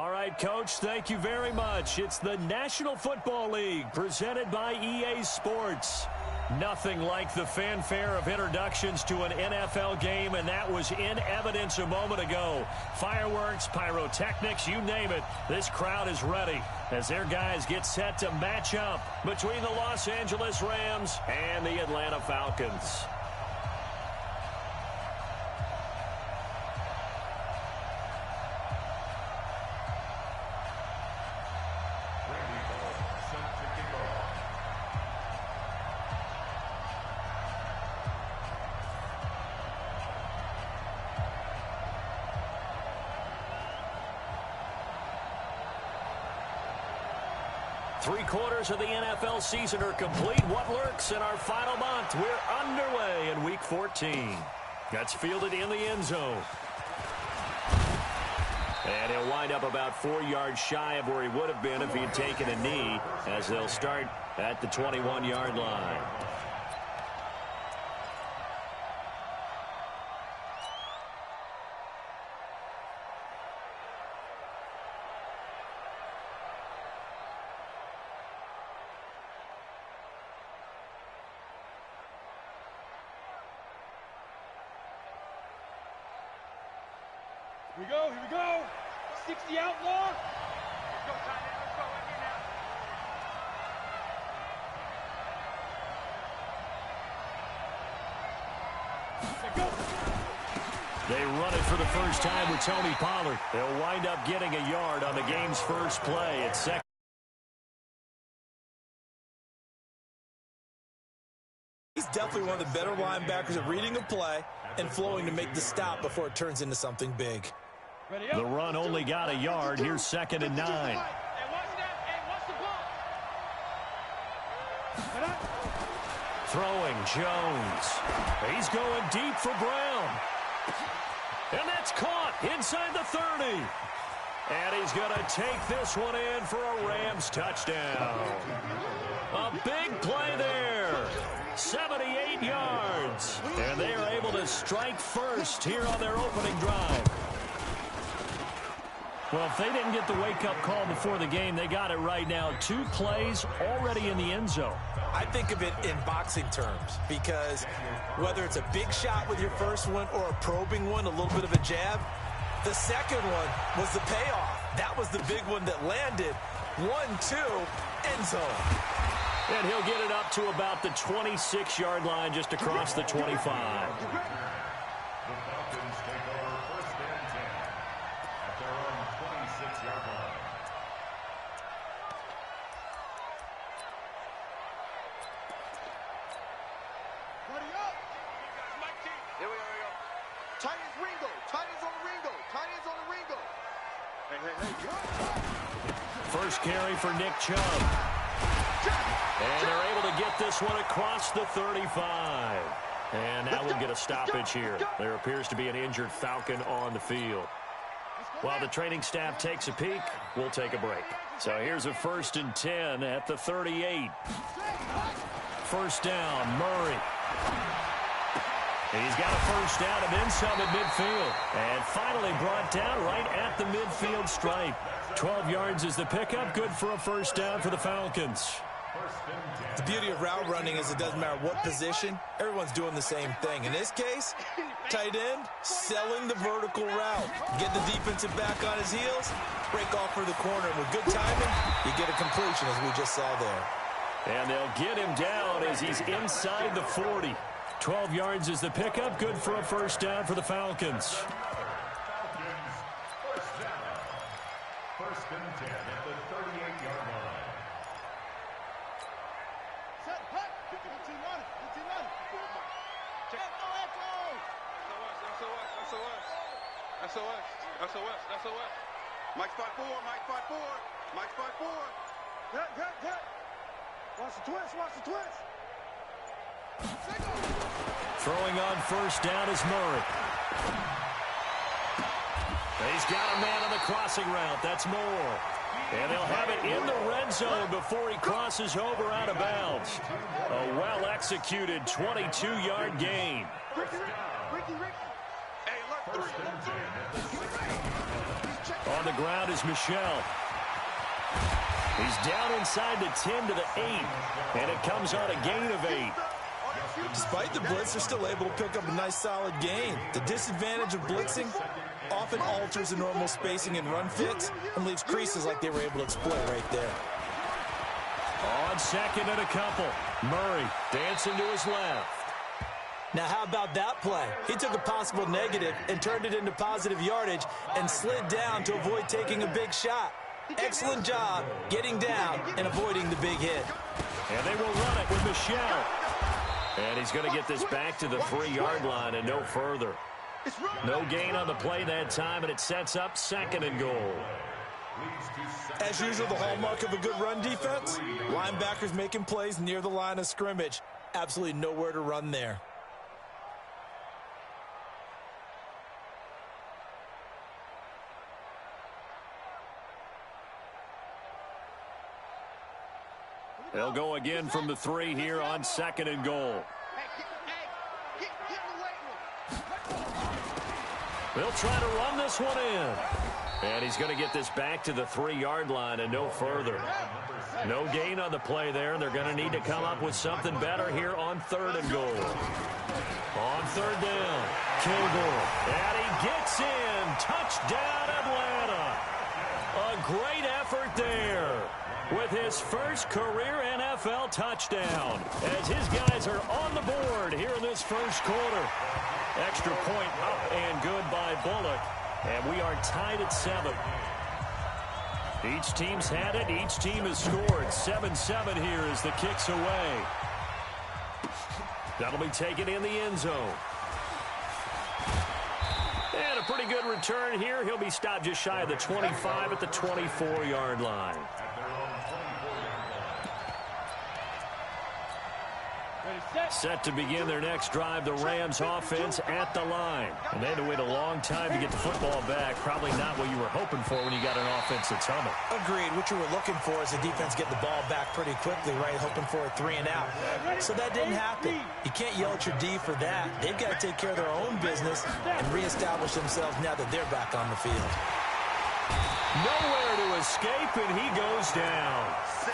All right, Coach, thank you very much. It's the National Football League presented by EA Sports. Nothing like the fanfare of introductions to an NFL game, and that was in evidence a moment ago. Fireworks, pyrotechnics, you name it. This crowd is ready as their guys get set to match up between the Los Angeles Rams and the Atlanta Falcons. Three-quarters of the NFL season are complete. What lurks in our final month? We're underway in Week 14. That's fielded in the end zone. And he'll wind up about 4 yards shy of where he would have been if he'd taken a knee, as they'll start at the 21-yard line. Here we go. 60 outlaw. Let's go, Tyler. Let's go. Right here now. They run it for the first time with Tony Pollard. They'll wind up getting a yard on the game's first play at second. He's definitely one of the better linebackers at reading a play and flowing to make the stop before it turns into something big. The run only got a yard. Here's 2nd and 9. Throwing Jones. He's going deep for Brown. And that's caught inside the 30. And he's going to take this one in for a Rams touchdown. A big play there. 78 yards. And they are able to strike first here on their opening drive. Well, if they didn't get the wake-up call before the game, they got it right now. 2 plays already in the end zone. I think of it in boxing terms because whether it's a big shot with your first one or a probing one, a little bit of a jab, the second one was the payoff. That was the big one that landed. 1-2, end zone. And he'll get it up to about the 26-yard line just across the 25. First carry for Nick Chubb. And they're able to get this one across the 35. And that will get a stoppage here. There appears to be an injured Falcon on the field. While the training staff takes a peek, we'll take a break. So here's a 1st and 10 at the 38. First down, Murray. He's got a first down and then some at midfield. And finally brought down right at the midfield stripe. 12 yards is the pickup. Good for a first down for the Falcons. The beauty of route running is it doesn't matter what position. Everyone's doing the same thing. In this case, tight end, selling the vertical route. Get the defensive back on his heels, break off for the corner. And with good timing, you get a completion as we just saw there. And they'll get him down as he's inside the 40. 12 yards is the pickup. Good for a first down for the Falcons. First and 10 at the 38-yard line. Set, hut. 15 on it. 15 on it. That's us. Mike's 5-4. Mike's 5-4. Hit. Watch the twist. Throwing on first down is Murray. He's got a man on the crossing route. That's Moore. And they'll have it in the red zone before he crosses over out of bounds. A well-executed 22-yard gain. Ricky. Hey, On the ground is Michel. He's down inside the 10 to the 8, and it comes on a gain of 8. Despite the blitz, they're still able to pick up a nice, solid gain. The disadvantage of blitzing often alters the normal spacing and run fits and leaves creases like they were able to exploit right there. On second and a couple, Murray dancing to his left. Now, how about that play? He took a possible negative and turned it into positive yardage and slid down to avoid taking a big shot. Excellent job getting down and avoiding the big hit. And they will run it with Michel. And he's going to get this back to the 3-yard line and no further. No gain on the play that time, and it sets up second and goal. As usual, the hallmark of a good run defense, linebackers making plays near the line of scrimmage. Absolutely nowhere to run there. They'll go again from the 3 here on second and goal. They'll try to run this one in. And he's going to get this back to the 3-yard line and no further. No gain on the play there, and they're going to need to come up with something better here on third and goal. On third down, Kilgore. And he gets in. Touchdown, Atlanta. A great effort there with his first career NFL touchdown as his guys are on the board here in this first quarter. Extra point up and good by Bullock. And we are tied at 7. Each team's had it. Each team has scored. 7-7 here as the kick's away. That'll be taken in the end zone. And a pretty good return here. He'll be stopped just shy of the 25 at the 24-yard line. Set to begin their next drive, the Rams offense at the line. And they had to wait a long time to get the football back. Probably not what you were hoping for when you got an offense that's humming. Agreed. What you were looking for is the defense get the ball back pretty quickly, right? Hoping for a 3 and out. So that didn't happen. You can't yell at your D for that. They've got to take care of their own business and reestablish themselves now that they're back on the field. Nowhere to escape, and he goes down.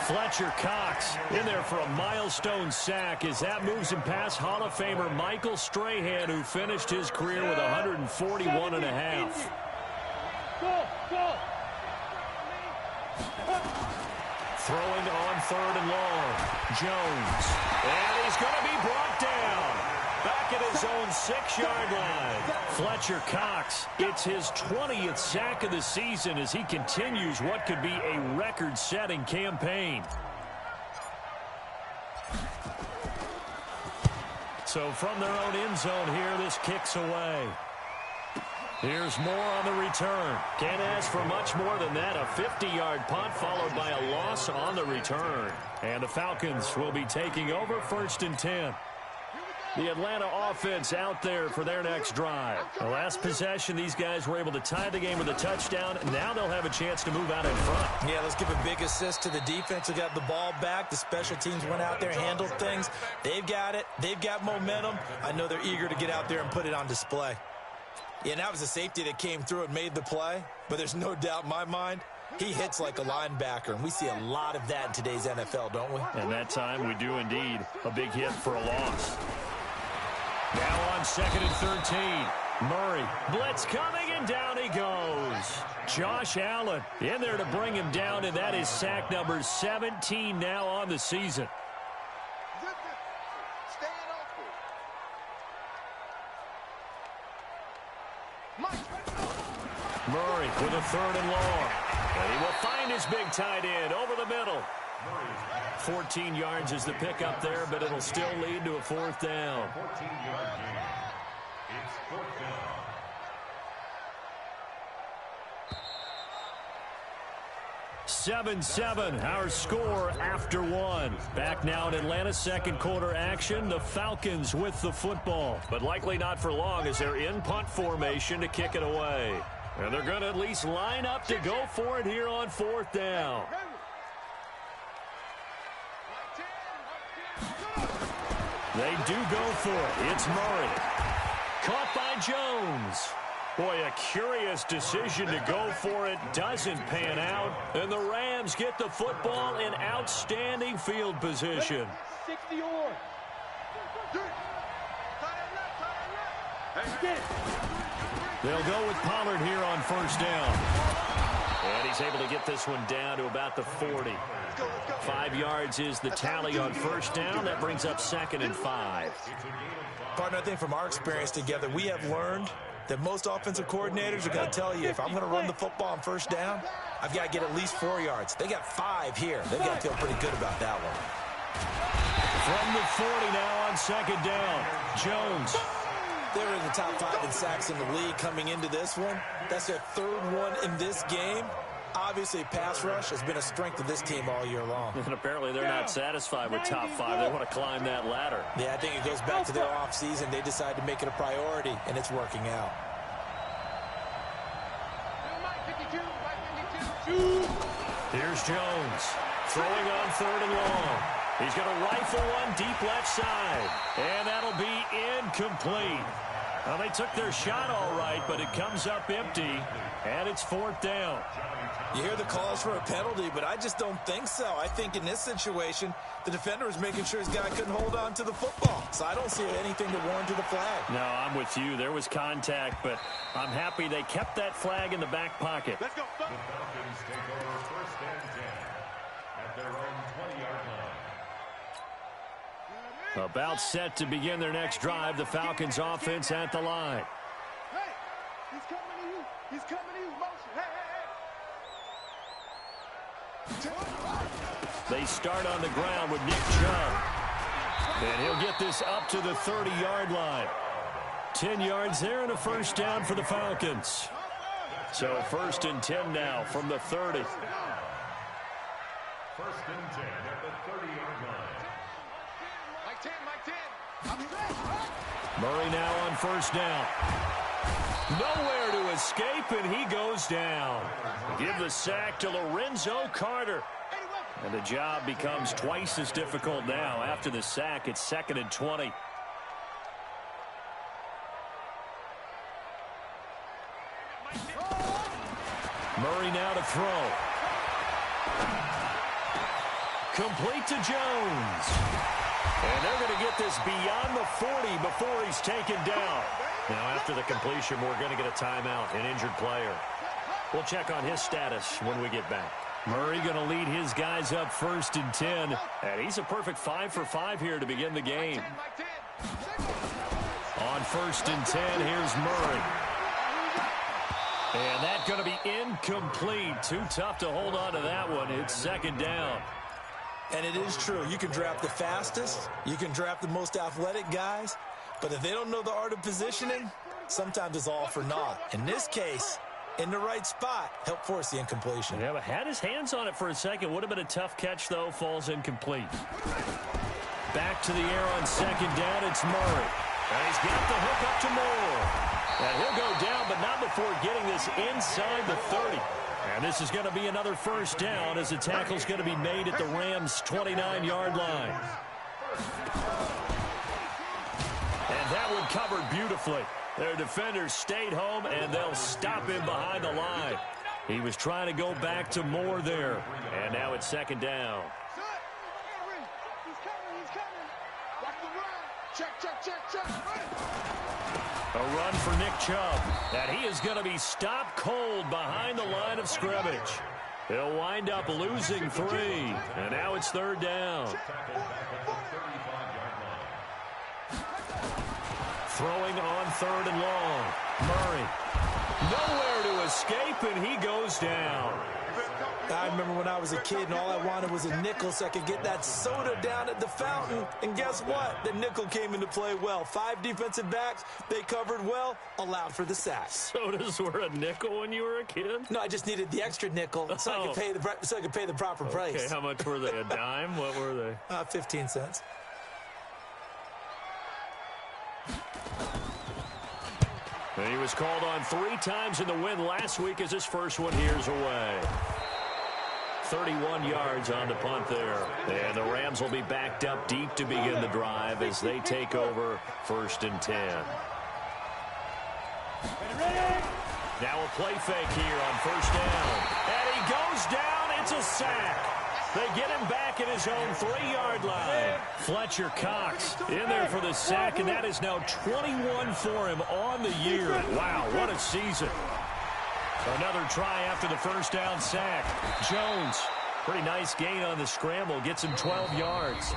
Fletcher Cox in there for a milestone sack as that moves him past Hall of Famer Michael Strahan, who finished his career with 141 and a half. Throwing on third and long. Jones. And he's going to be brought down. Back at his own 6-yard line. Fletcher Cox, it's his 20th sack of the season as he continues what could be a record-setting campaign. So from their own end zone here, this kicks away. Here's more on the return. Can't ask for much more than that. A 50-yard punt followed by a loss on the return. And the Falcons will be taking over 1st and 10. The Atlanta offense out there for their next drive. The last possession, these guys were able to tie the game with a touchdown. Now they'll have a chance to move out in front. Yeah, let's give a big assist to the defense who got the ball back. The special teams went out there and handled things. They've got it. They've got momentum. I know they're eager to get out there and put it on display. Yeah, and that was a safety that came through and made the play. But there's no doubt in my mind, he hits like a linebacker. And we see a lot of that in today's NFL, don't we? And that time we do indeed. A big hit for a loss. Now on 2nd and 13. Murray, blitz coming, and down he goes. Josh Allen in there to bring him down, and that is sack number 17 now on the season. Murray with a 3rd and long. And he will find his big tight end over the middle. 14 yards is the pickup there, but it'll still lead to a 4th down. 14-yard gain. It's 4th down. Seven, our score after 1. Back now in Atlanta, second quarter action. The Falcons with the football, but likely not for long as they're in punt formation to kick it away. And they're going to at least line up to go for it here on 4th down. They do go for it. It's Murray. Caught by Jones. Boy, a curious decision to go for it doesn't pan out. And the Rams get the football in outstanding field position. 60 or. They'll go with Pollard here on first down. And he's able to get this one down to about the 40. 5 yards is the tally on first down. That brings up 2nd and 5. Partner, I think from our experience together, we have learned that most offensive coordinators are going to tell you, if I'm going to run the football on first down, I've got to get at least 4 yards. They got 5 here. They've got to feel pretty good about that one. From the 40 now on 2nd down, Jones. They were in the top 5 in sacks in the league coming into this one. That's their 3rd one in this game. Obviously, pass rush has been a strength of this team all year long. And apparently they're not satisfied with top 5. They want to climb that ladder. Yeah, I think it goes back to their offseason. They decided to make it a priority, and it's working out. Here's Jones throwing on 3rd and long. He's going to rifle one deep left side, and that'll be incomplete. Well, they took their shot all right, but it comes up empty, and it's 4th down. You hear the calls for a penalty, but I just don't think so. I think in this situation, the defender was making sure his guy couldn't hold on to the football. So I don't see anything to warrant to the flag. No, I'm with you. There was contact, but I'm happy they kept that flag in the back pocket. Let's go. The Falcons take over 1st and 10 at their own 20-yard line. About set to begin their next drive. The Falcons offense at the line. Hey, he's coming to you. He's coming to you. Motion. Hey. They start on the ground with Nick Chubb. And he'll get this up to the 30-yard line. 10 yards there and a first down for the Falcons. So 1st and 10 now from the 30. 1st and 10 at the 30-yard line. Murray now on first down. Nowhere to escape, and he goes down. Give the sack to Lorenzo Carter. And the job becomes twice as difficult now. After the sack, it's 2nd and 20. Murray now to throw. Complete to Jones. And they're going to get this beyond the 40 before he's taken down. Now, after the completion, we're going to get a timeout, an injured player. We'll check on his status when we get back. Murray going to lead his guys up 1st and 10. And he's a perfect 5 for 5 here to begin the game. On 1st and 10, here's Murray. And that's going to be incomplete. Too tough to hold on to that one. It's 2nd down. And it is true. You can draft the fastest. You can draft the most athletic guys. But if they don't know the art of positioning, sometimes it's all for naught. In this case, in the right spot, help force the incompletion. Yeah, but had his hands on it for a second. Would have been a tough catch, though. Falls incomplete. Back to the air on 2nd down. It's Murray. And he's got the hook up to Moore. And he'll go down, but not before getting this inside the 30. And this is going to be another first down as the tackle's going to be made at the Rams' 29-yard line. And that one covered beautifully. Their defenders stayed home, and they'll stop him behind the line. He was trying to go back to Moore there. And now it's 2nd down. A run for Nick Chubb. And he is going to be stopped cold behind the line of scrimmage. He'll wind up losing 3. And now it's 3rd down. Throwing on 3rd and long. Murray. Nowhere to escape, and he goes down. I remember when I was a kid and all I wanted was a nickel so I could get that soda down at the fountain. And guess what? The nickel came into play well. 5 defensive backs, they covered well, allowed for the sack. Sodas were a nickel when you were a kid? No, I just needed the extra nickel so I could pay the proper price. Okay, how much were they? A dime? What were they? 15 cents. And he was called on 3 times in the win last week as his first one here's away. 31 yards on the punt there. And the Rams will be backed up deep to begin the drive as they take over 1st and 10. Ready? Now a play fake here on first down. And he goes down. It's a sack. They get him back at his own 3-yard line. Fletcher Cox in there for the sack, and that is now 21 for him on the year. Wow, what a season. Another try after the first down sack. Jones, pretty nice gain on the scramble, gets him 12 yards.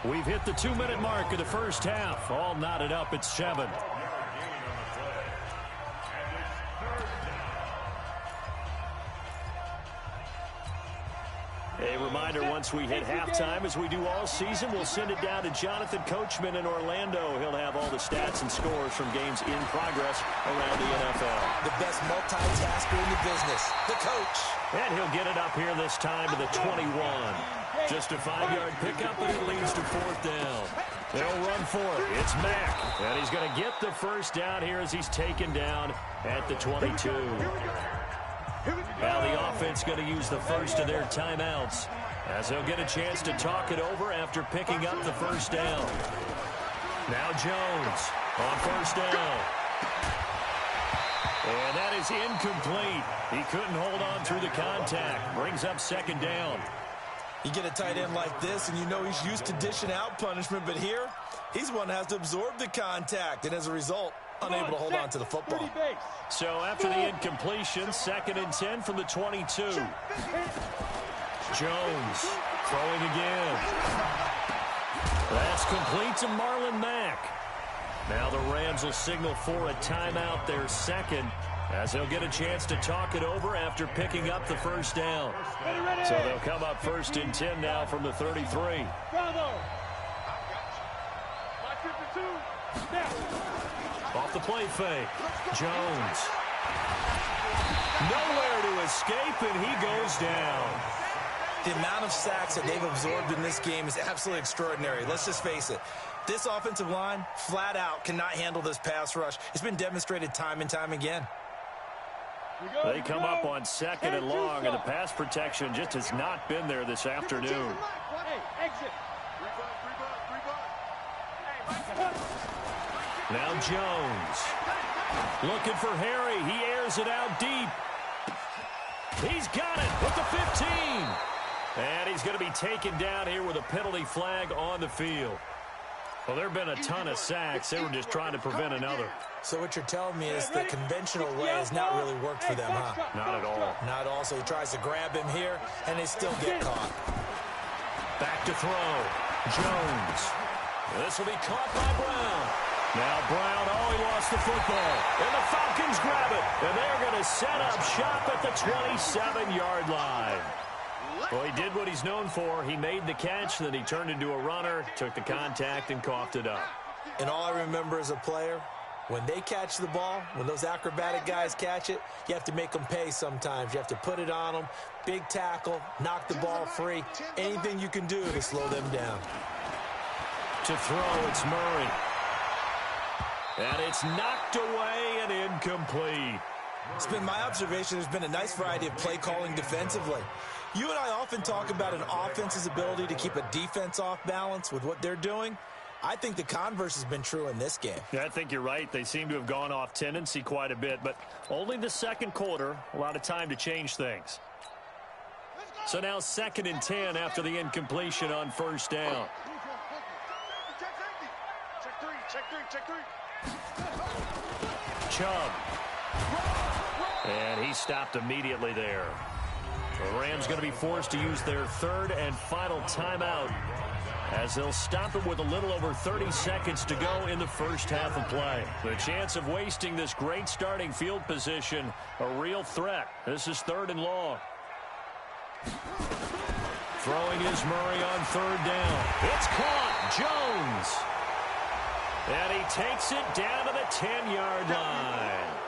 We've hit the 2-minute mark of the first half. All knotted up at 7. A reminder, once we hit halftime, as we do all season, we'll send it down to Jonathan Coachman in Orlando. He'll have all the stats and scores from games in progress around the NFL. The best multitasker in the business, the coach. And he'll get it up here this time to the 21. Just a 5-yard pickup, and it leads to 4th down. They'll run for it. It's Mack. And he's going to get the first down here as he's taken down at the 22. Now the offense going to use the first of their timeouts as they'll get a chance to talk it over after picking up the first down. Now Jones on first down. And that is incomplete. He couldn't hold on through the contact. Brings up 2nd down. You get a tight end like this, and you know he's used to dishing out punishment, but here, he's one that has to absorb the contact, and as a result, unable to hold on to the football. So after the incompletion, 2nd and 10 from the 22. Jones throwing again. That's complete to Marlon Mack. Now the Rams will signal for a timeout, their 2nd, as they'll get a chance to talk it over after picking up the first down. So they'll come up 1st and 10 now from the 33. Off the play fake. Jones. Nowhere to escape, and he goes down. The amount of sacks that they've absorbed in this game is absolutely extraordinary. Let's just face it. This offensive line, flat out, cannot handle this pass rush. It's been demonstrated time and time again. They come up on 2nd and long, and the pass protection just has not been there this afternoon. Now Jones. Looking for Harry. He airs it out deep. He's got it with the 15. And he's going to be taken down here with a penalty flag on the field. Well, there have been a ton of sacks. They were just trying to prevent another. So what you're telling me is the conventional way has not really worked for them, huh? Not at all. Not at all. So he tries to grab him here, and they still get caught. Back to throw. Jones. This will be caught by Brown. Now Brown, he lost the football. And the Falcons grab it. And they're going to set up shop at the 27-yard line. Well, he did what he's known for. He made the catch, then he turned into a runner, took the contact, and coughed it up. And all I remember as a player, when they catch the ball, when those acrobatic guys catch it, you have to make them pay sometimes. You have to put it on them, big tackle, knock the ball free, anything you can do to slow them down. To throw, it's Murray. And it's knocked away and incomplete. It's been my observation there's been a nice variety of play calling defensively. You and I often talk about an offense's ability to keep a defense off balance with what they're doing. I think the converse has been true in this game. Yeah, I think you're right. They seem to have gone off tendency quite a bit, but only the 2nd quarter, a lot of time to change things. So now 2nd and 10 after the incompletion on first down. Check three. Chubb. And he stopped immediately there. The Rams going to be forced to use their 3rd and final timeout as they'll stop it with a little over 30 seconds to go in the first half of play. The chance of wasting this great starting field position, a real threat. This is 3rd and long. Throwing is Murray on 3rd down. It's caught. Jones. And he takes it down to the 10-yard line.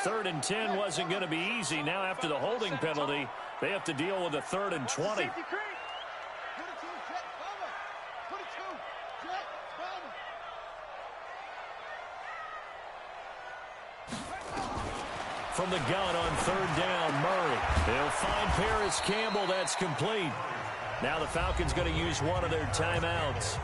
3rd and 10 wasn't going to be easy. Now after the holding penalty, they have to deal with a 3rd and 20. From the gun on 3rd down, Murray. They'll find Paris Campbell. That's complete. Now the Falcons going to use one of their timeouts,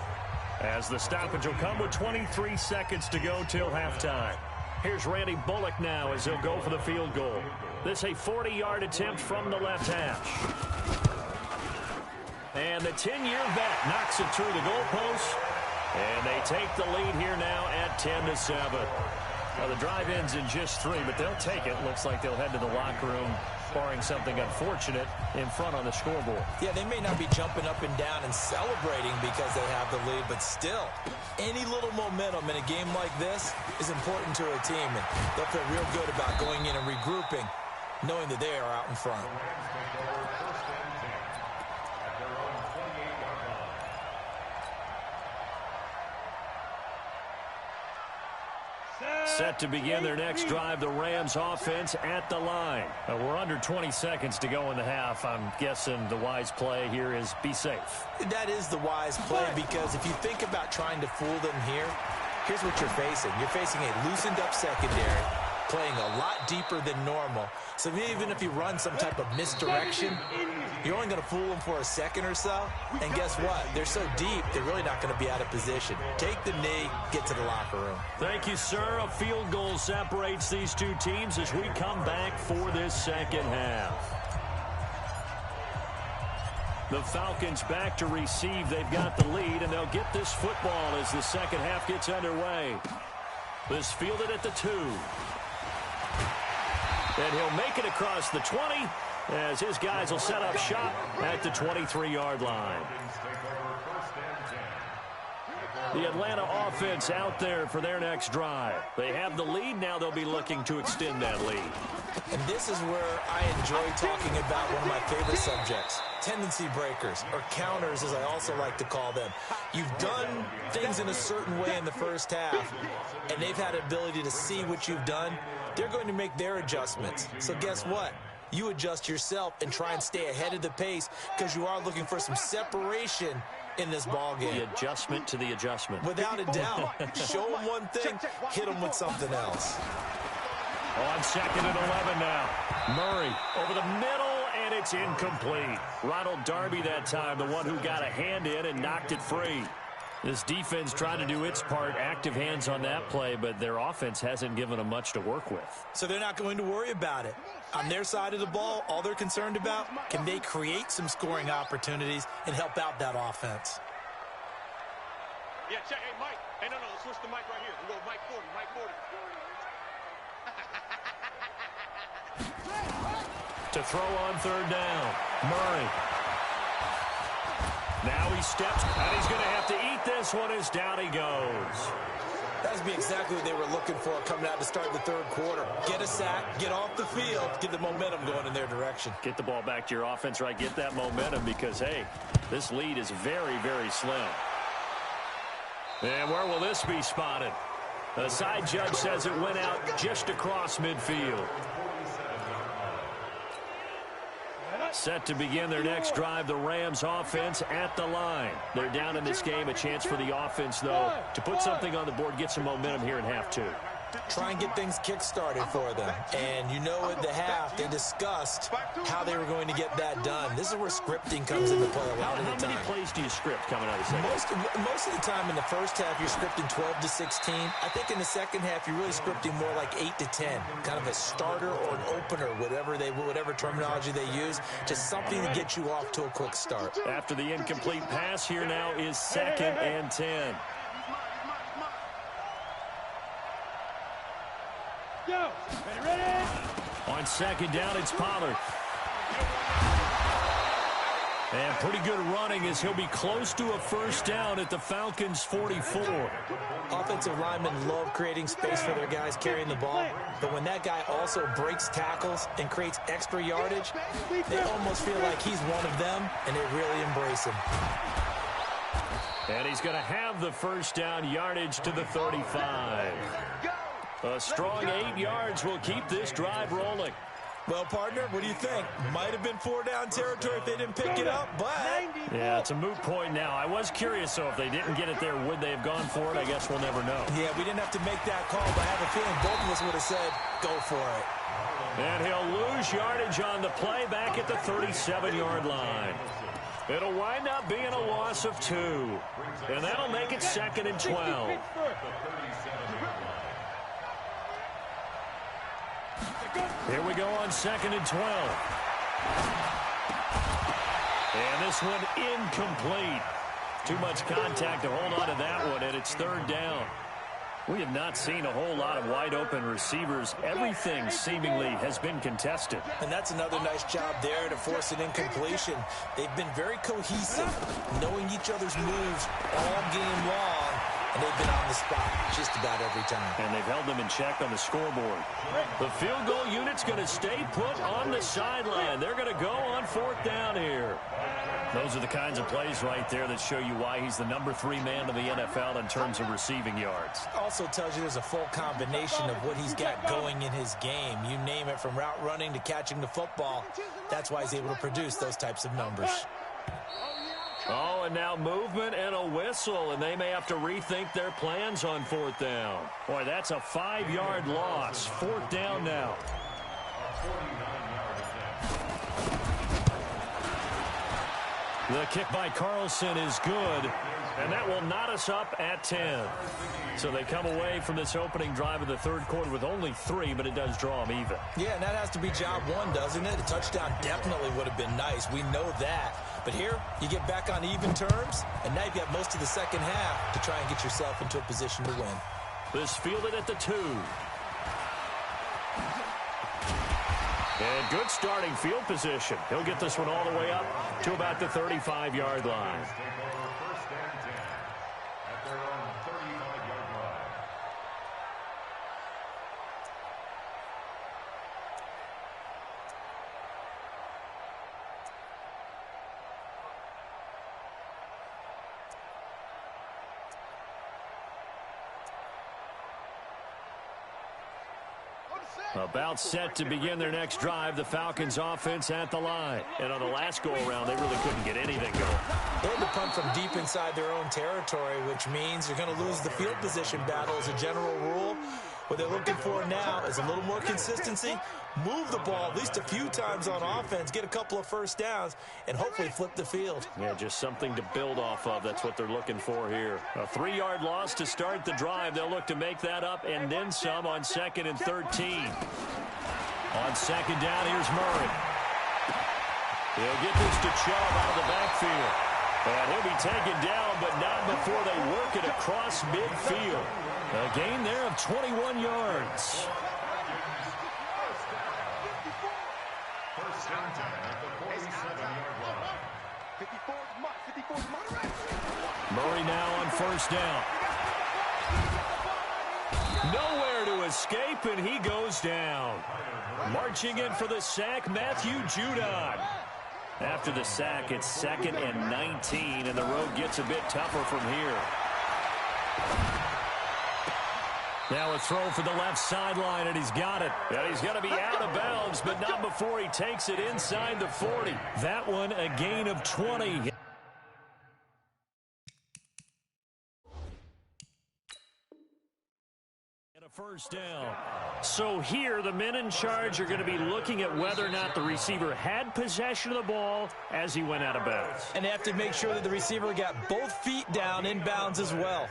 as the stoppage will come with 23 seconds to go till halftime. Here's Randy Bullock now as he'll go for the field goal. This a 40-yard attempt from the left hash. And the 10-year vet knocks it through the goalpost. And they take the lead here now at 10-7. Well, the drive ends in just 3, but they'll take it. Looks like they'll head to the locker room, barring something unfortunate in front on the scoreboard. Yeah, they may not be jumping up and down and celebrating because they have the lead, but still, any little momentum in a game like this is important to a team, and they'll feel real good about going in and regrouping, knowing that they are out in front. Set to begin their next drive, the Rams offense at the line. We're under 20 seconds to go in the half. I'm guessing the wise play here is be safe. That is the wise play, because if you think about trying to fool them here, here's what you're facing. You're facing a loosened up secondary, playing a lot deeper than normal. So even if you run some type of misdirection, you're only going to fool them for a second or so. And guess what? They're so deep, they're really not going to be out of position. Take the knee, get to the locker room. Thank you, sir. A field goal separates these two teams as we come back for this second half. The Falcons back to receive. They've got the lead, and they'll get this football as the second half gets underway. This fielded at the 2. And he'll make it across the 20 as his guys will set up shop at the 23-yard line. The Atlanta offense out there for their next drive. They have the lead. Now they'll be looking to extend that lead. And this is where I enjoy talking about one of my favorite subjects, tendency breakers, or counters as I also like to call them. You've done things in a certain way in the first half, and they've had the ability to see what you've done. They're going to make their adjustments. So guess what? You adjust yourself and try and stay ahead of the pace, because you are looking for some separation in this ball game. The adjustment to the adjustment. Without a doubt. Show them one thing, hit them with something else. On 2nd and 11 now. Murray over the middle, and it's incomplete. Ronald Darby that time, the one who got a hand in and knocked it free. This defense tried to do its part, active hands on that play, but their offense hasn't given them much to work with. So they're not going to worry about it. On their side of the ball, all they're concerned about, can they create some scoring opportunities and help out that offense? Yeah, check. Hey, Mike. Hey, no, let's switch the mic right here. We go Mike 40, Mike 40. To throw on 3rd down, Murray. Now he steps, and he's going to have to eat this one as down he goes. That would be exactly what they were looking for coming out to start the 3rd quarter. Get a sack, get off the field, get the momentum going in their direction. Get the ball back to your offense, right? Get that momentum because, hey, this lead is very, very slim. And where will this be spotted? The side judge says it went out just across midfield. Set to begin their next drive, the Rams offense at the line. They're down in this game. A chance for the offense, though, to put something on the board, get some momentum here in half 2. Try and get things kick-started for them. And you know at the half, they discussed how they were going to get that done. This is where scripting comes into play a lot of the time. How many plays do you script coming out of the second? Most of the time in the first half, you're scripting 12 to 16. I think in the second half, you're really scripting more like 8 to 10. Kind of a starter or an opener, whatever terminology they use. Just something to get you off to a quick start. After the incomplete pass, here now is 2nd and 10. Go. Ready? On 2nd down, it's Pollard. And pretty good running as he'll be close to a 1st down at the Falcons' 44. Offensive linemen love creating space for their guys carrying the ball, but when that guy also breaks tackles and creates extra yardage, they almost feel like he's one of them, and they really embrace him. And he's going to have the 1st down, yardage to the 35. A strong 8 yards will keep this drive rolling. Well, partner, what do you think? Might have been 4-down territory if they didn't pick it up, but... Yeah, it's a moot point now. I was curious, so if they didn't get it there, would they have gone for it? I guess we'll never know. Yeah, we didn't have to make that call, but I have a feeling both of us would have said, go for it. And he'll lose yardage on the play back at the 37-yard line. It'll wind up being a loss of 2. And that'll make it 2nd and 12. Here we go on 2nd and 12. And this one incomplete. Too much contact to hold on to that one, and it's 3rd down. We have not seen a whole lot of wide-open receivers. Everything seemingly has been contested. And that's another nice job there to force an incompletion. They've been very cohesive, knowing each other's moves all game long, and they've been on the spot just about every time. And they've held them in check on the scoreboard. The field goal unit's going to stay put on the sideline. They're going to go on 4th down here. Those are the kinds of plays right there that show you why he's the number 3 man in the NFL in terms of receiving yards. Also tells you there's a full combination of what he's got going in his game. You name it, from route running to catching the football. That's why he's able to produce those types of numbers. Oh, and now movement and a whistle, and they may have to rethink their plans on 4th down. Boy, that's a 5-yard loss. 4th down now. The kick by Carlson is good, and that will knot us up at 10. So they come away from this opening drive of the 3rd quarter with only 3, but it does draw them even. Yeah, and that has to be job 1, doesn't it? A touchdown definitely would have been nice. We know that. But here, you get back on even terms, and now you've got most of the second half to try and get yourself into a position to win. This fielded at the 2. And good starting field position. He'll get this one all the way up to about the 35-yard line. About set to begin their next drive, the Falcons offense at the line. And on the last go-around, they really couldn't get anything going. They had to punt from deep inside their own territory, which means you're going to lose the field position battle as a general rule. What they're looking for now is a little more consistency, move the ball at least a few times on offense, get a couple of first downs, and hopefully flip the field. Yeah, just something to build off of. That's what they're looking for here. A 3-yard loss to start the drive. They'll look to make that up and then some on 2nd and 13. On 2nd down, here's Murray. He'll get this to Chubb out of the backfield. And he'll be taken down, but not before they work it across midfield. A gain there of 21 yards. Murray now on 1st down. Nowhere to escape, and he goes down. Marching in for the sack, Matthew Judon. After the sack, it's 2nd and 19, and the road gets a bit tougher from here. Now a throw for the left sideline, and he's got it. And he's going to be out of bounds, but not before he takes it inside the 40. That one a gain of 20. First down. So here, the men in charge are going to be looking at whether or not the receiver had possession of the ball as he went out of bounds. And they have to make sure that the receiver got both feet down in bounds as well.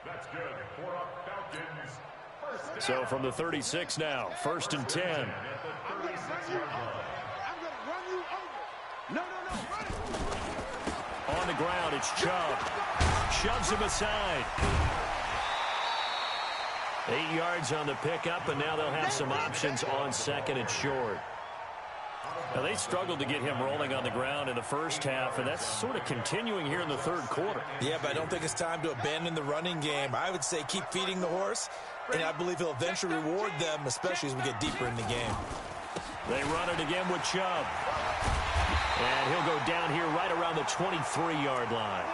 That's good. For Falcons. So from the 36 now, 1st and 10. On the ground, it's Chubb. Shoves him aside. 8 yards on the pickup, and now they'll have some options on 2nd and short. Now, they struggled to get him rolling on the ground in the first half, and that's sort of continuing here in the 3rd quarter. Yeah, but I don't think it's time to abandon the running game. I would say keep feeding the horse, and I believe he'll eventually reward them, especially as we get deeper in the game. They run it again with Chubb. And he'll go down here right around the 23-yard line.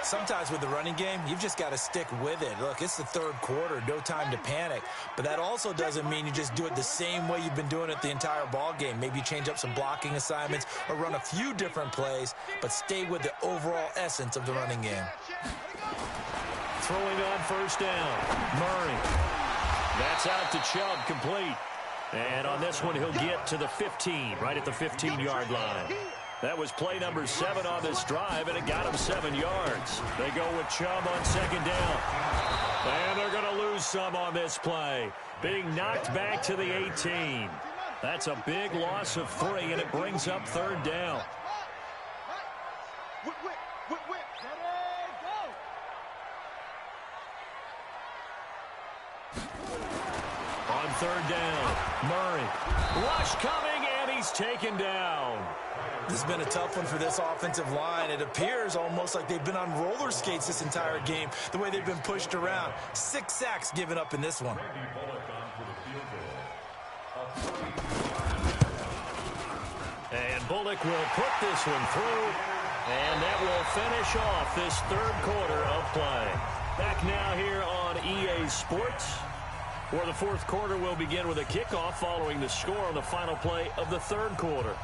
Sometimes with the running game, you've just got to stick with it. Look, it's the 3rd quarter, no time to panic. But that also doesn't mean you just do it the same way you've been doing it the entire ball game. Maybe change up some blocking assignments or run a few different plays, but stay with the overall essence of the running game. Throwing on 1st down, Murray. That's out to Chubb, complete. And on this one, he'll get to the 15, right at the 15-yard line. That was play number 7 on this drive, and it got him 7 yards. They go with Chubb on second down. And they're going to lose some on this play, being knocked back to the 18. That's a big loss of 3, and it brings up third down. On third down, Murray. Rush coming, and he's taken down. This has been a tough one for this offensive line. It appears almost like they've been on roller skates this entire game, the way they've been pushed around. 6 sacks given up in this one. And Bullock will put this one through, and that will finish off this third quarter of play. Back now here on EA Sports, where the fourth quarter will begin with a kickoff following the score on the final play of the third quarter.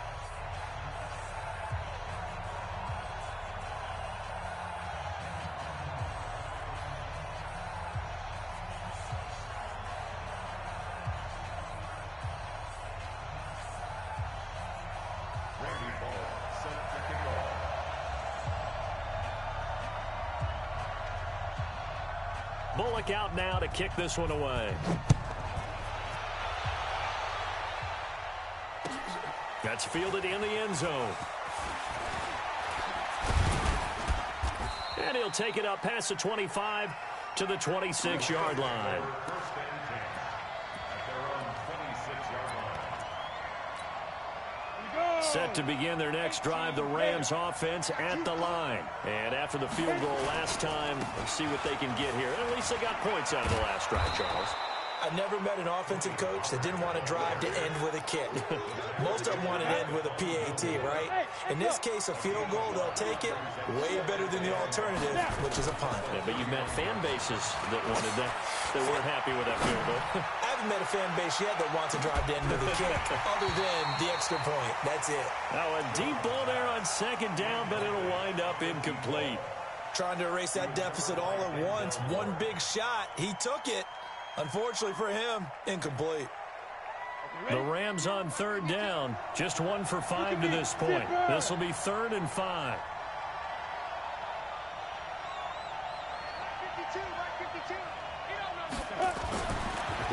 Bullock out now to kick this one away. That's fielded in the end zone. And he'll take it up past the 25 to the 26-yard line. Set to begin their next drive, the Rams offense at the line. And after the field goal last time, we'll see what they can get here. At least they got points out of the last drive, Charles. I've never met an offensive coach that didn't want to drive to end with a kick. Most of them want to end with a PAT, right? In this case, a field goal, they'll take it. Way better than the alternative, which is a punt. Yeah, but you've met fan bases that wanted that, that weren't happy with that field goal. I haven't met a fan base yet that wants to drive to end with a kick, other than the extra point. That's it. Now a deep ball there on second down, but it'll wind up incomplete. Trying to erase that deficit all at once. One big shot. He took it. Unfortunately for him, incomplete. The Rams on third down, just 1 for 5 to this point. This will be 3rd and 5.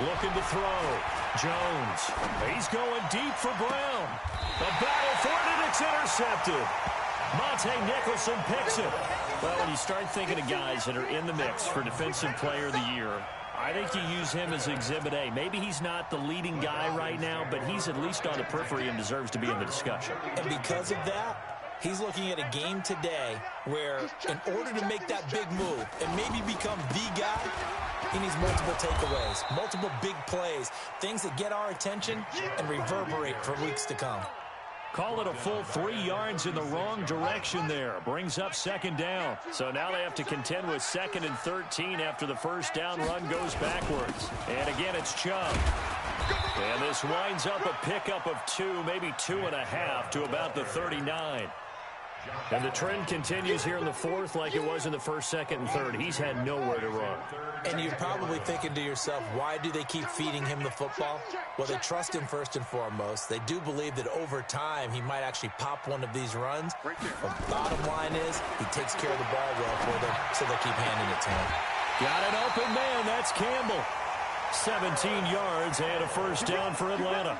Looking to throw. Jones. He's going deep for Brown. The battle for it, and it's intercepted. Monte Nicholson picks it. Well, when you start thinking of guys that are in the mix for Defensive Player of the Year, I think you use him as Exhibit A. Maybe he's not the leading guy right now, but he's at least on the periphery and deserves to be in the discussion. And because of that, he's looking at a game today where in order to make that big move and maybe become the guy, he needs multiple takeaways, multiple big plays, things that get our attention and reverberate for weeks to come. Call it a full 3 yards in the wrong direction there. Brings up second down. So now they have to contend with 2nd and 13 after the first down run goes backwards. And again, it's Chubb. And this winds up a pickup of 2, maybe 2.5 to about the 39. And the trend continues here in the fourth like it was in the first, second, and third. He's had nowhere to run. And you're probably thinking to yourself, why do they keep feeding him the football? Well, they trust him first and foremost. They do believe that over time he might actually pop one of these runs. But the bottom line is he takes care of the ball well for them, so they keep handing it to him. Got an open man. That's Campbell. 17 yards and a first down for Atlanta.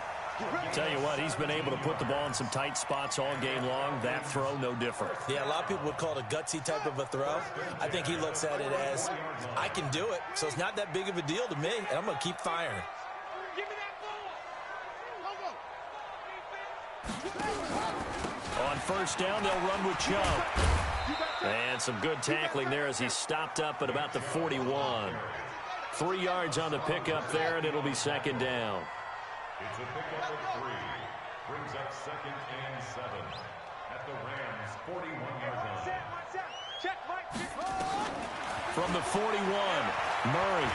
Tell you what, he's been able to put the ball in some tight spots all game long. That throw, no different. Yeah, a lot of people would call it a gutsy type of a throw. I think he looks at it as, I can do it, so it's not that big of a deal to me, and I'm going to keep firing. On first down, they'll run with Chubb. And some good tackling there as he's stopped up at about the 41. 3 yards on the pickup there, and it'll be second down. It's a pickup of 3. Brings up 2nd and 7 at the Rams' 41-yard line. From the 41, Murray.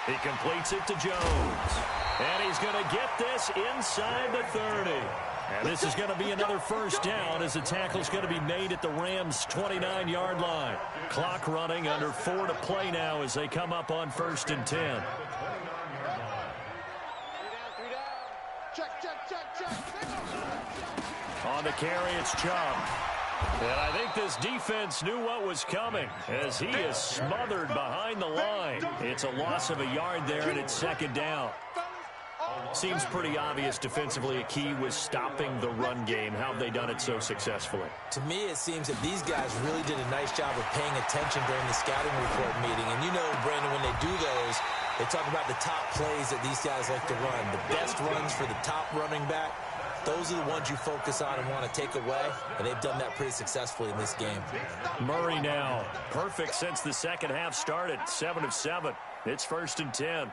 He completes it to Jones. And he's going to get this inside the 30. And this is going to be another first down as the tackle's going to be made at the Rams' 29-yard line. Clock running, under 4 to play now as they come up on 1st and 10. On the carry, it's Chubb. And I think this defense knew what was coming as he is smothered behind the line. It's a loss of a yard there, and it's second down. Seems pretty obvious defensively a key was stopping the run game. How have they done it so successfully? To me, it seems that these guys really did a nice job of paying attention during the scouting report meeting. And you know, Brandon, when they do those, they talk about the top plays that these guys like to run. The best runs for the top running back. Those are the ones you focus on and want to take away, and they've done that pretty successfully in this game. Murray now. Perfect since the second half started. 7 of 7. It's 1st and 10.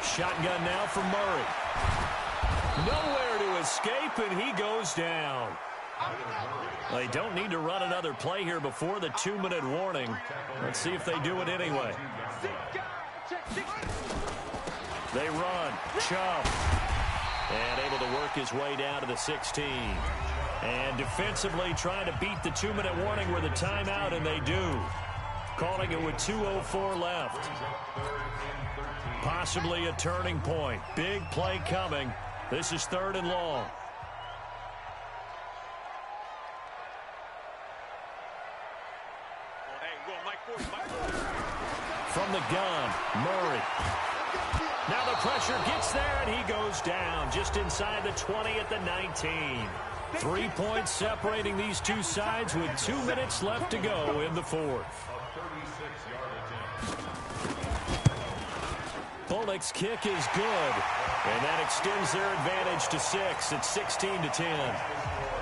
Shotgun now for Murray. Nowhere to escape, and he goes down. They don't need to run another play here before the 2-minute warning. Let's see if they do it anyway. They run. Chubb. And able to work his way down to the 16. And defensively trying to beat the 2-minute warning with a timeout, and they do. Calling it with 2:04 left. Possibly a turning point. Big play coming. This is 3rd and long. From the gun, Murray. Now the pressure gets there, and he goes down just inside the 20 at the 19. 3 points separating these two sides with 2 minutes left to go in the 4th. Bullock's kick is good, and that extends their advantage to 6. It's 16-10.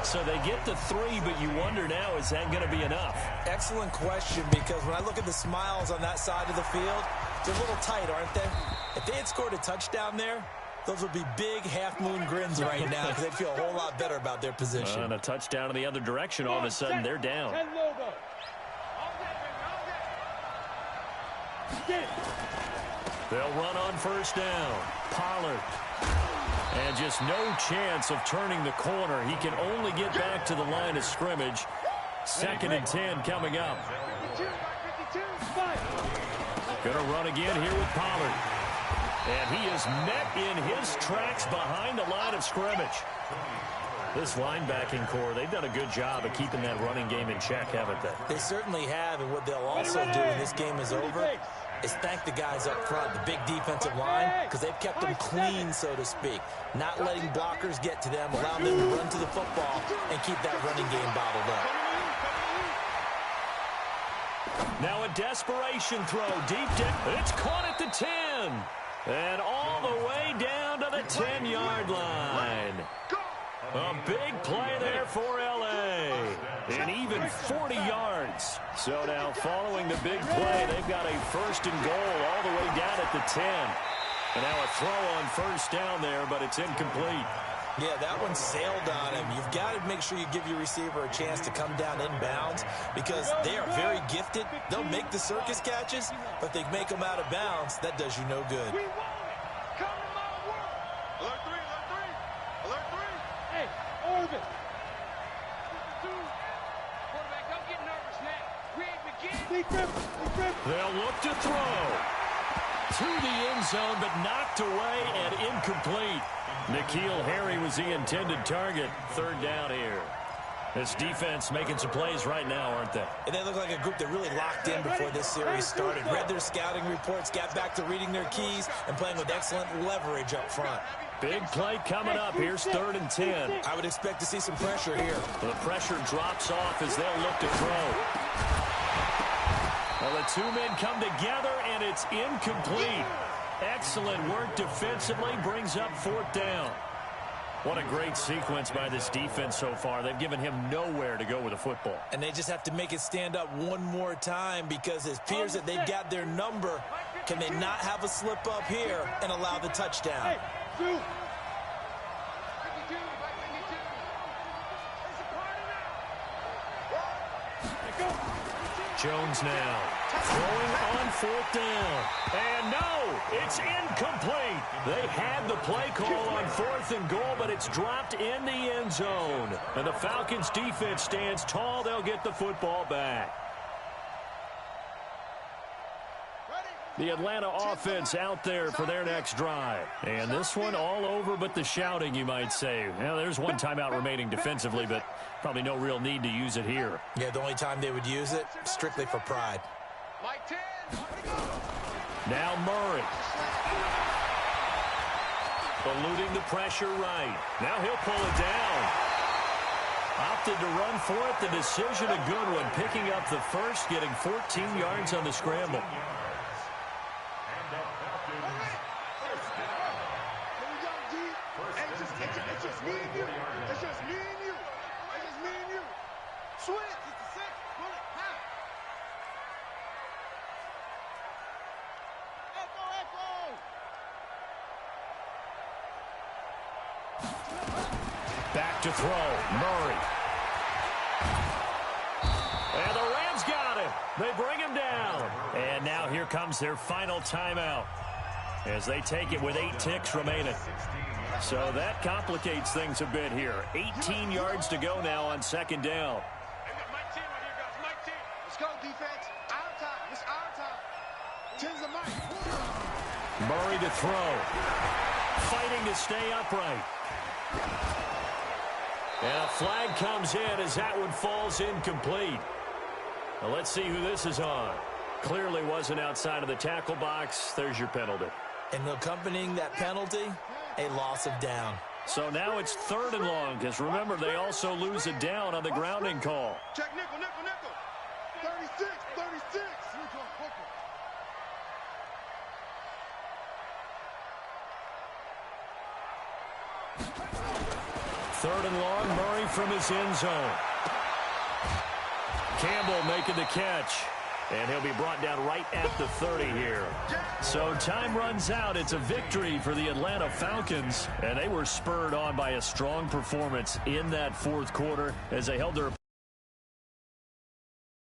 So they get the 3, but you wonder now, is that going to be enough? Excellent question, because when I look at the smiles on that side of the field, they're a little tight, aren't they? If they had scored a touchdown there, those would be big half-moon grins right now because they'd feel a whole lot better about their position. And a touchdown in the other direction, all of a sudden they're down. They'll run on 1st down. Pollard. And just no chance of turning the corner. He can only get back to the line of scrimmage. 2nd and 10 coming up. Going to run again here with Pollard. And he is met in his tracks behind the line of scrimmage. This linebacking core, they've done a good job of keeping that running game in check, haven't they? They certainly have, and what they'll also do when this game is over is thank the guys up front, the big defensive line, because they've kept them clean, so to speak. Not letting blockers get to them, allowing them to run to the football and keep that running game bottled up. Now a desperation throw deep down. It's caught at the 10. And all the way down to the 10-yard line. A big play there for L.A. And even 40 yards. So now following the big play, they've got a 1st and goal all the way down at the 10. And now a throw on 1st down there, but it's incomplete. Yeah, that one sailed on him. You've got to make sure you give your receiver a chance to come down inbounds because they are very gifted. They'll make the circus catches, but they make them out of bounds. That does you no good. Alert 3, alert 3. Alert 3. Hey, Orbit. Quarterback, don't get nervous now. We ain't beginning. They'll look to throw. To the end zone, but knocked away and incomplete. N'Keal Harry was the intended target. 3rd down here. This defense making some plays right now, aren't they? And they look like a group that really locked in before this series started. Read their scouting reports, got back to reading their keys, and playing with excellent leverage up front. Big play coming up. Here's 3rd and 10. I would expect to see some pressure here. The pressure drops off as they'll look to throw. Well, the 2 men come together, and it's incomplete. Excellent work defensively, brings up 4th down. What a great sequence by this defense so far. They've given him nowhere to go with the football. And they just have to make it stand up one more time because it appears that they've got their number. Can they not have a slip up here and allow the touchdown? Jones now throwing on 4th down. And no, it's incomplete. They had the play call on 4th and goal, but it's dropped in the end zone. And the Falcons defense stands tall. They'll get the football back. Ready? The Atlanta offense out there for their next drive. And this one all over but the shouting, you might say. Well, there's one timeout remaining defensively, but probably no real need to use it here. Yeah, the only time they would use it, strictly for pride. Now Murray. Eluding the pressure right. Now he'll pull it down. Opted to run for it. The decision a good one. Picking up the first, getting 14 yards on the scramble. It's just me and you. It's just me and you. It's just me and you. Switch. It's the six. Pull it. High. Echo. Back to throw. Murray. And the Rams got him. They bring him down. And now here comes their final timeout as they take it with 8 ticks remaining. So that complicates things a bit here. 18 yards to go now on second down. Mike team right here, guys. Mike team. Let's go, defense. Our time. It's our time. Tens of Mike. Murray to throw. Fighting to stay upright. And a flag comes in as that one falls incomplete. Now let's see who this is on. Clearly wasn't outside of the tackle box. There's your penalty. And accompanying that penalty, a loss of down. So now it's 3rd and long, because remember, they also lose a down on the grounding call. Check nickel, nickel, nickel. 36, 36. 3rd and long, Murray from his end zone. Campbell making the catch. And he'll be brought down right at the 30 here. So time runs out. It's a victory for the Atlanta Falcons. And they were spurred on by a strong performance in that 4th quarter as they held their